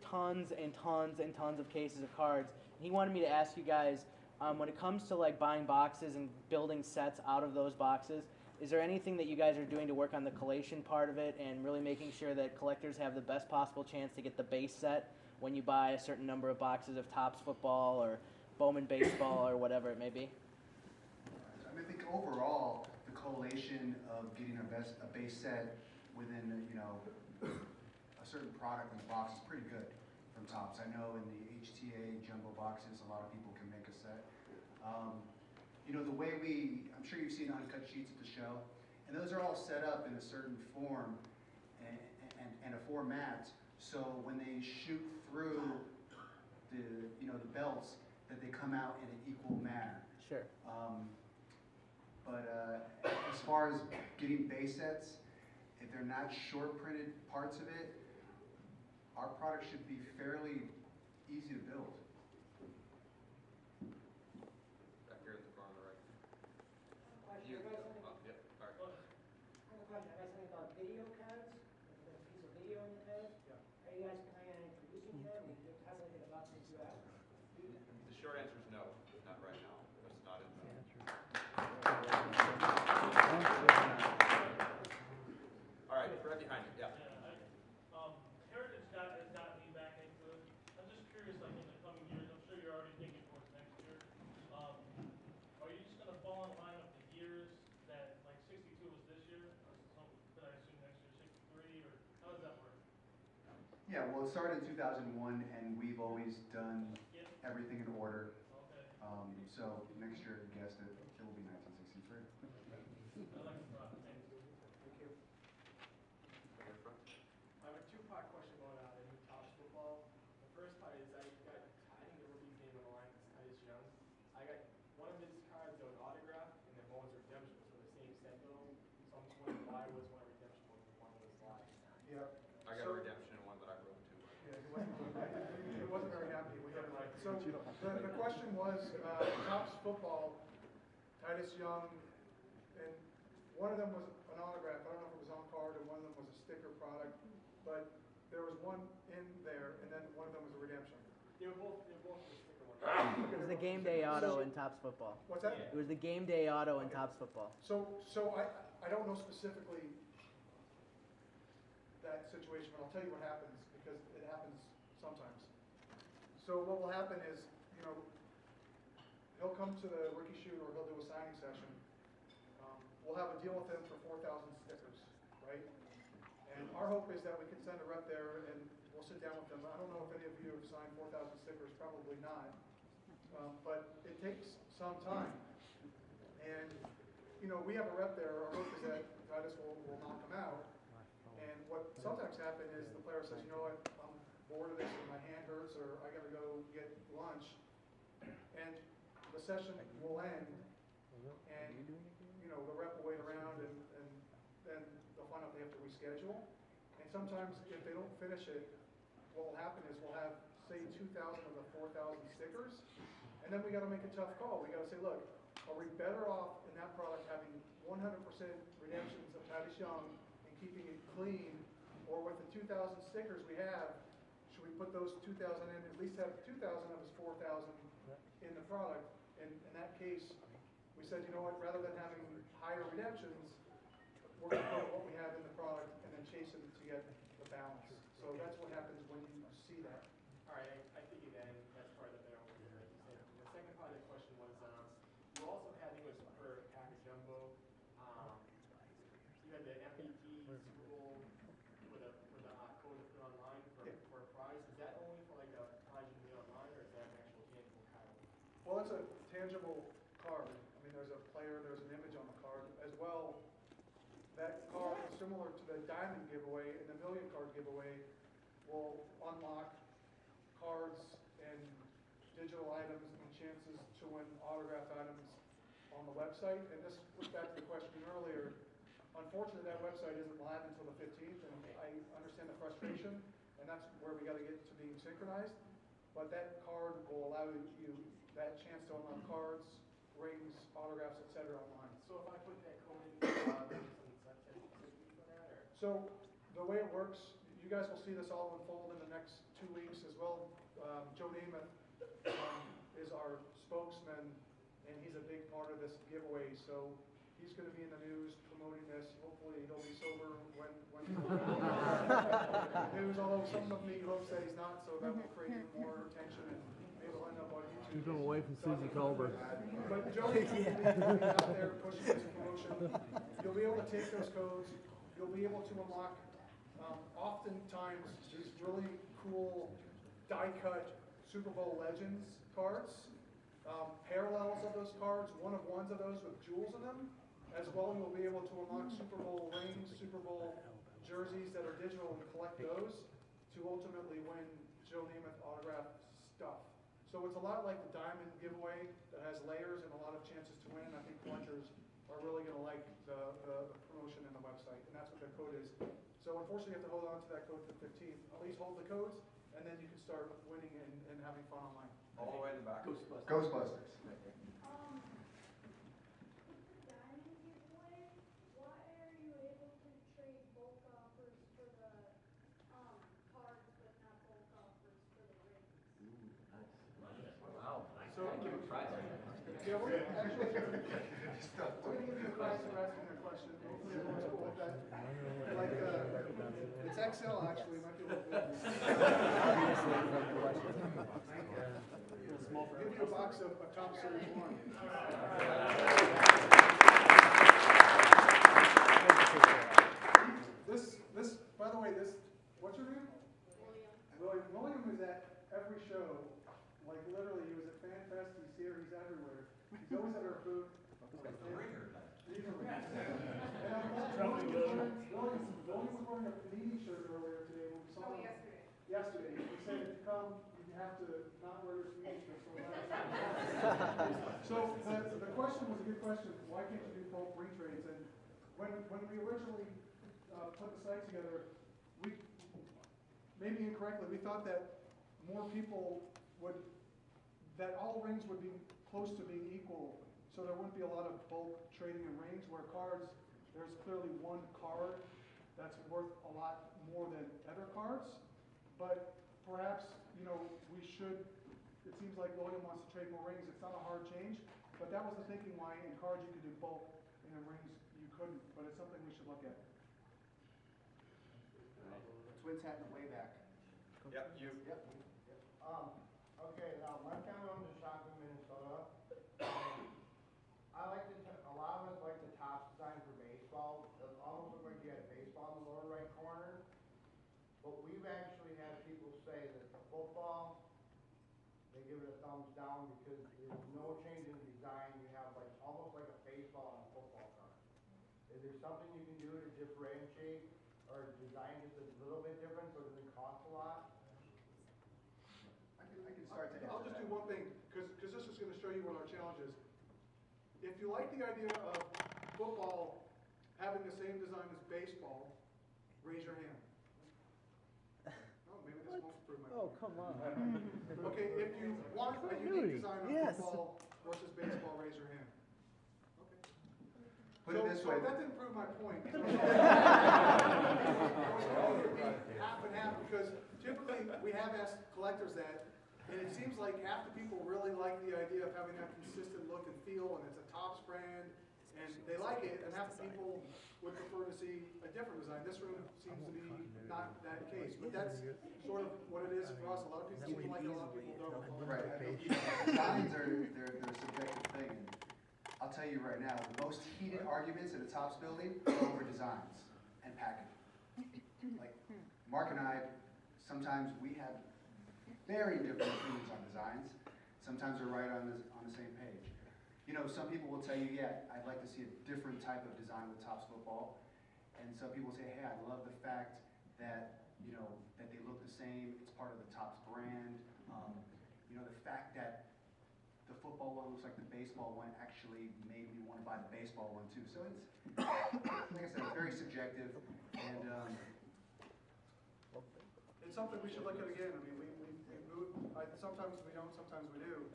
tons and tons and tons of cases of cards. He wanted me to ask you guys, when it comes to like buying boxes and building sets out of those boxes, is there anything that you guys are doing to work on the collation part of it and really making sure that collectors have the best possible chance to get the base set when you buy a certain number of boxes of Topps football or Bowman baseball or whatever it may be? I think overall, the collation of getting a base set within a certain product in the box is pretty good from Topps. I know in the HTA jumbo boxes, a lot of people can make a set. The way I'm sure you've seen uncut sheets at the show, and those are all set up in a certain form and a format, so when they shoot through the belts, that they come out in an equal manner. Sure. But as far as getting base sets, if they're not short printed parts of it, our product should be fairly easy to build. Back here at the front on the right. Question, Yeah, all right. all right. I have a question. I got something about video cards. There's a piece of video in your head. Yeah. Are you guys planning on introducing that? How's it about since you have? The short answer is no, not right now. That's not in the... All right, right behind you, yeah. Heritage has gotten me back into it. I'm just curious, like in the coming years, I'm sure you're already thinking towards next year. Are you just going to fall in line with the years that, like 62 was this year? Or could I assume next year 63? Or how does that work? Yeah, well, it started in 2001, and we've always done everything in order. Okay. So next year, I guess it will be 1963. I like the product. Thanks. Thank you. Right in front. I have a two-part question going on in Topps football. The first part is I think the rookie's name on the line is Titus Young. I got one of his cards that was autographed, and then one was redemption, so the same set though. So I'm just wondering why was one a redemption and one was live? Yep. I got a redemption and one that I wrote too. Yeah, he wasn't very happy with it. So the question was, Topps football, Titus Young, and one of them was an autograph. I don't know if it was on card, and one of them was a sticker product, but there was one in there, and then one of them was a redemption. They were both the sticker ones. It was the game day auto in Topps football. What's that? It was the game day auto in Topps football. So I don't know specifically that situation, but I'll tell you what happens, because it happens sometimes. So what will happen is, he'll come to the rookie shoot or he'll do a signing session. We'll have a deal with him for 4,000 stickers, right? And our hope is that we can send a rep there and we'll sit down with them. I don't know if any of you have signed 4,000 stickers, probably not. But it takes some time. And, we have a rep there. Our hope is that Titus will knock him out. And what sometimes happens is the player says, you know what, I'm bored of this and my hand hurts or I gotta go get lunch. And the session will end and, the rep will wait around and then they'll find out they have to reschedule. And sometimes if they don't finish it, what will happen is we'll have, say, 2,000 of the 4,000 stickers. And then we gotta make a tough call. We gotta say, look, are we better off in that product having 100% redemptions of Titus Young and keeping it clean, or with the 2,000 stickers we have, should we put those 2,000 in, at least have 2,000 of his 4,000 in the product? And in that case, we said, you know what, rather than having higher redemptions, we're going to put what we have in the product and then chase it to get the balance. So that's what happens when you see that. All right, I figured that that's part of the better over here, like you said. The second part of the question was, you also had, I think it was for package jumbo, you had the MVP Super Bowl with a code to put online for a prize. Is that only for like a prize you can get online, or is that an actual tangible card? Well, it's a tangible card. I mean, there's a player, there's an image on the card as well. That card is similar to the diamond giveaway and the million card giveaway will unlock cards and digital items and chances to win autographed items on the website. And this goes back to the question earlier. Unfortunately, that website isn't live until the 15th, and I understand the frustration, and that's where we got to get to being synchronized. But that card will allow you that chance to unlock cards, rings, autographs, etc. online. So if I put that code in, So the way it works, you guys will see this all unfold in the next 2 weeks Joe Namath is our spokesman, and he's a big part of this giveaway. So he's going to be in the news promoting this. Hopefully he'll be sober when news. Although some of me hopes that he's not, so that will create even more attention and maybe he'll end up on YouTube. Keep him away from Susie Colbert. But Joe will be out there pushing this promotion. You'll be able to take those codes. You'll be able to unlock oftentimes these really cool die-cut Super Bowl Legends cards. Parallels of those cards, one-of-ones of those with jewels in them. As well, you'll be able to unlock Super Bowl rings, Super Bowl jerseys that are digital and collect those to ultimately win Joe Namath autographed stuff. So it's a lot like the diamond giveaway that has layers and a lot of chances to win. I think collectors are really going to like the promotion in the website, and that's what the code is. So unfortunately, you have to hold on to that code to the 15th. At least hold the codes, and then you can start winning and having fun online. All the way in the back. Ghostbusters. Yeah, we're gonna actually, we're gonna give you a prize for asking that question. Hopefully everyone's cool with that. Like, it's XL actually, might be a little big. Give you a box of Top Series 1. This, by the way, what's your name? William. William is at every show. Like literally, he was at Fan Fest, he's here, he's everywhere. He's always at our booth. He's a ringer. And I'm William was wearing a Panini shirt earlier today when we saw him. Yesterday. He said if you come, you have to not wear your Panini shirt. So the question was a good question. Why can't you do bulk ring trades? And when we originally put the site together, we, maybe incorrectly, we thought that more people that all rings would be close to being equal, so there wouldn't be a lot of bulk trading in rings, where cards, there's clearly one card that's worth a lot more than other cards, but perhaps, we should, it seems like William wants to trade more rings. It's not a hard change, but that was the thinking why in cards you could do bulk, and in rings you couldn't, but it's something we should look at. Twins hat in the way back. Yep, you. Yep. Okay, now my family owns a shop in Minnesota. I like a lot of us like the top design for baseball. It almost looks like you had baseball in the lower right corner. But we've actually had people say that the football, they give it a thumbs down because there's no change in design. You have like almost like a baseball on a football card. Is there something you can do to differentiate or design just a little bit different so it doesn't cost a lot? I can start to answer I'll just that. do one thing, because this is going to show you what our challenge is. If you like the idea of football having the same design as baseball, raise your hand. Oh, maybe this won't prove my point. Oh, come on. Okay, if you want a unique design on football versus baseball, raise your hand. Okay. Put it this So way. that didn't prove my point. It was going to be half and half, because typically we have asked collectors that, and it seems like half the people really like the idea of having that consistent look and feel, and it's a Topps brand, and they like it, and half the people would prefer to see a different design. This room seems to be not that case, but that's sort of what it is for us. A lot of people seem to like it, a lot of people don't. Right. Designs they're a subjective thing. I'll tell you right now, the most heated arguments in a Topps building are over designs and packaging. Like Mark and I, sometimes we have very different opinions on designs. Sometimes we're right on the same page. Some people will tell you, yeah, I'd like to see a different type of design with Topps football. And some people say, hey, I love the fact that, that they look the same. It's part of the Topps brand. The fact that the football one looks like the baseball one actually made me want to buy the baseball one too. So it's, like I said, it's very subjective. And it's something we should look at again. I mean, we move, sometimes we don't, sometimes we do.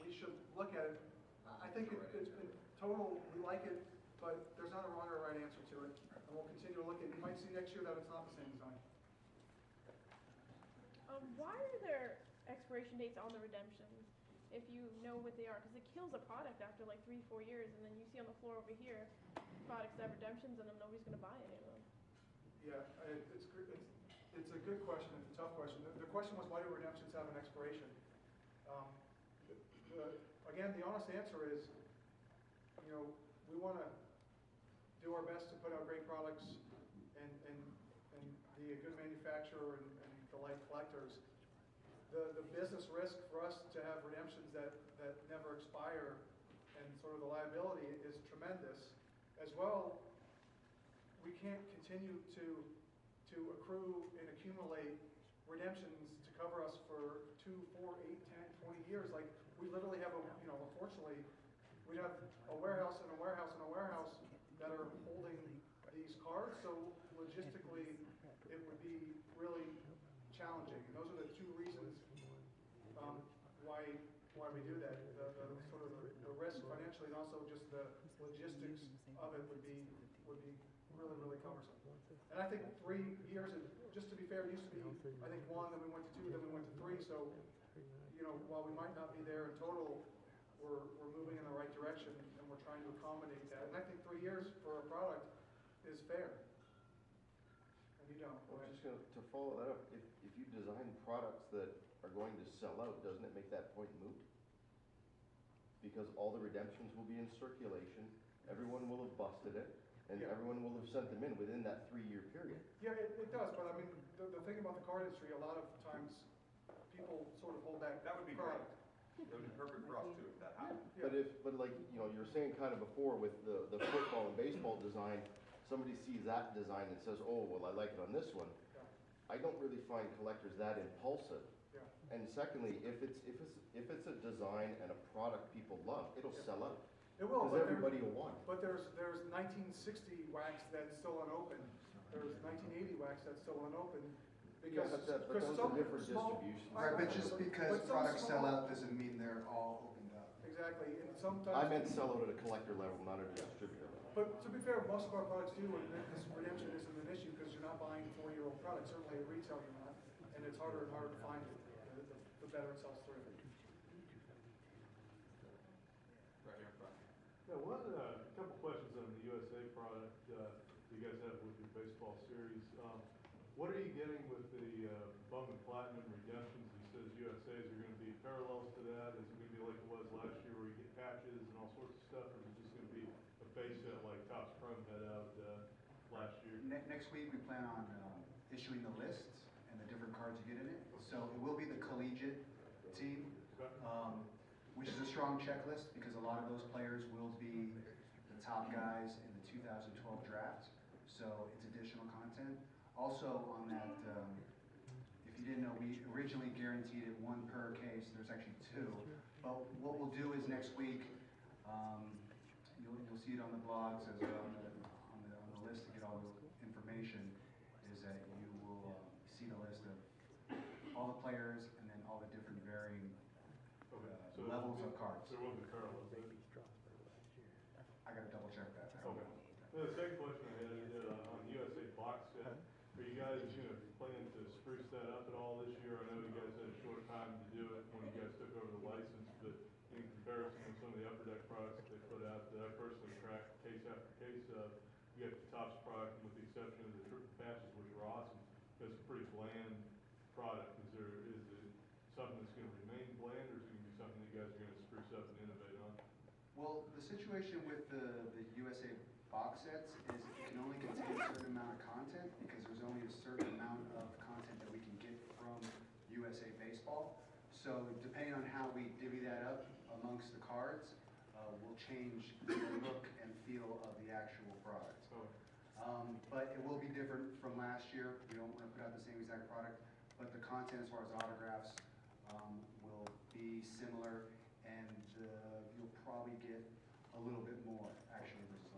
We should look at it. I think it's in total, we like it, but there's not a wrong or right answer to it. And we'll continue to look at it. You might see next year that it's not the same design. why are there expiration dates on the redemptions if you know what they are? Because it kills a product after like 3-4 years, and then you see on the floor over here products that have redemptions in them, nobody's going to buy any of them. Yeah, it's a good question, it's a tough question. The question was, why do redemptions have an expiration? Again, the honest answer is, we want to do our best to put out great products and be a good manufacturer and delight collectors. The business risk for us to have redemptions that never expire and sort of the liability is tremendous. As well, we can't continue to accrue and accumulate redemptions to cover us for 2, 4, 8, 10, 20 years. Like, we literally have unfortunately, we have a warehouse and a warehouse and a warehouse that are holding these cards. So logistically, it would be really challenging. And those are the two reasons why we do that. The sort of the risk financially, and also just the logistics of it would be really, really cumbersome. And I think 3 years, just to be fair, it used to be, I think 1, then we went to 2, then we went to 3. So, while we might not be there in total, we're moving in the right direction, and we're trying to accommodate that. And I think 3 years for a product is fair. And you don't. Well, just to follow that up, if you design products that are going to sell out, doesn't it make that point moot? Because all the redemptions will be in circulation, everyone will have busted it, and Yeah. everyone will have sent them in within that 3-year period. Yeah, it does, but I mean, the thing about the card industry, a lot of times people sort of hold back. That would be great. product. It would be perfect for us too, if that happened. Yeah. But like, you're saying kind of before with the football and baseball design, somebody sees that design and says, oh, well, I like it on this one. Yeah. I don't really find collectors that impulsive. Yeah. And secondly, if it's a design and a product people love, it'll Yeah. sell out. It will, Because but everybody will want it. But there's 1960 wax that's still unopened. There's 1980 wax that's still unopened. Yeah, but those are different distributions. Right, but just because but some products sell small- out doesn't mean they're all opened up. Exactly, and sometimes. I meant sell out at a collector level, not at a distributor level. But to be fair, most of our products do, and this redemption isn't an issue because you're not buying 4-year-old products. Certainly at retail you're not, and it's harder and harder to find it. The better it sells through. Right here in front. Yeah, couple questions on the USA product you guys have with your baseball series. What are you getting with the Bowman Platinum redemptions? He says USA's are going to be parallels to that. Is it going to be like it was last year where you get patches and all sorts of stuff, or is it just going to be a base set like Topps Chrome had out last year? Next week, we plan on issuing the lists and the different cards you get in it. So it will be the collegiate team, which is a strong checklist because a lot of those players will be the top guys in the 2012 draft. So it's additional content. Also on that, if you didn't know, we originally guaranteed it 1 per case. There's actually 2. But what we'll do is next week, you'll see it on the blogs as well on the list to get all the information, is that you will see the list of all the players and then all the different varying levels of cards. There will be parallels. I gotta double check that. Okay. The second question I had is on the USA box set. Are you guys planning to spruce that up at all this year? I know you guys had a short time to do it when you guys took over the license, but in comparison with some of the upper deck products that they put out that I personally tracked case after case of, you got the Topps product with the exception of the triple patches, which are awesome. It's a pretty bland product. Is it something that's going to remain bland, or is it going to be something that you guys are going to spruce up and innovate on? Well, the situation with the USA box sets is it can only contain a certain amount of content because there's only a certain amount of content that we can get from USA Baseball. So depending on how we divvy that up amongst the cards, will change the look and feel of the actual product. But it will be different from last year. We don't want to put out the same exact product, but the content as far as autographs will be similar, and you'll probably get a little bit more actually versus